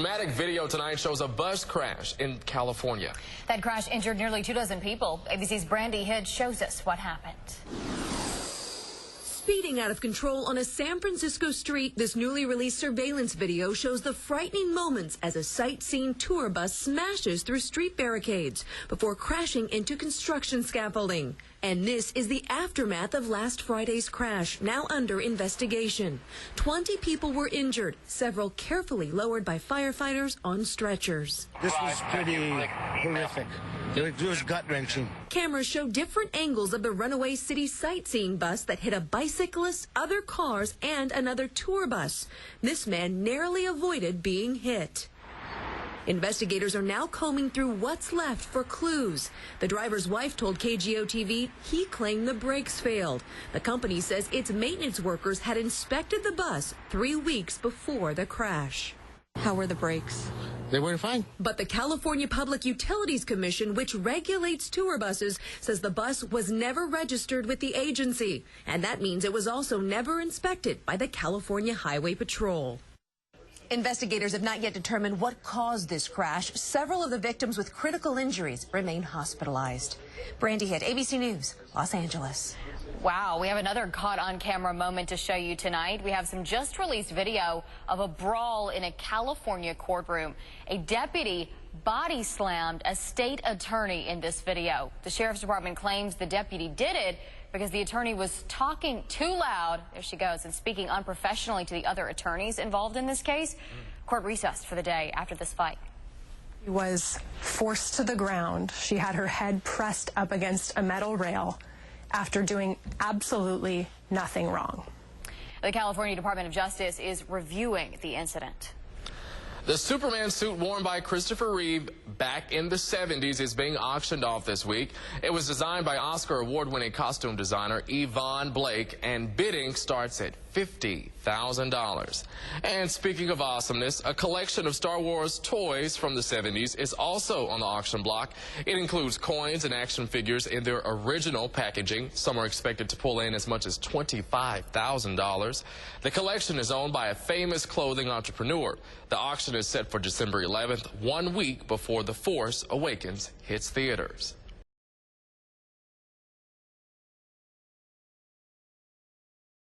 dramatic video tonight shows a bus crash in California. That crash injured nearly 24 people. ABC's Brandy Hidd shows us what happened. Speeding out of control on a San Francisco street, this newly released surveillance video shows the frightening moments as a sightseeing tour bus smashes through street barricades before crashing into construction scaffolding. And this is the aftermath of last Friday's crash, now under investigation. 20 people were injured, several carefully lowered by firefighters on stretchers. This was pretty horrific. It was gut-wrenching. Cameras show different angles of the runaway city sightseeing bus that hit a bicyclist, other cars, and another tour bus. This man narrowly avoided being hit. Investigators are now combing through what's left for clues. The driver's wife told KGO-TV he claimed the brakes failed. The company says its maintenance workers had inspected the bus 3 weeks before the crash. How were the brakes? They were fine. But the California Public Utilities Commission, which regulates tour buses, says the bus was never registered with the agency. And that means it was also never inspected by the California Highway Patrol. Investigators have not yet determined what caused this crash. Several of the victims with critical injuries remain hospitalized. Brandy Hidd, ABC News, Los Angeles. Wow, we have another caught-on-camera moment to show you tonight. We have some just-released video of a brawl in a California courtroom. A deputy body-slammed a state attorney in this video. The sheriff's department claims the deputy did it because the attorney was talking too loud, there she goes, and speaking unprofessionally to the other attorneys involved in this case. Court recessed for the day after this fight. She was forced to the ground. She had her head pressed up against a metal rail after doing absolutely nothing wrong. The California Department of Justice is reviewing the incident. The Superman suit worn by Christopher Reeve back in the 70s is being auctioned off this week. It was designed by Oscar award-winning costume designer Yvonne Blake, and bidding starts at $50,000. And speaking of awesomeness, a collection of Star Wars toys from the 70s is also on the auction block. It includes coins and action figures in their original packaging. Some are expected to pull in as much as $25,000. The collection is owned by a famous clothing entrepreneur. The auction is set for December 11th, 1 week before The Force Awakens hits theaters.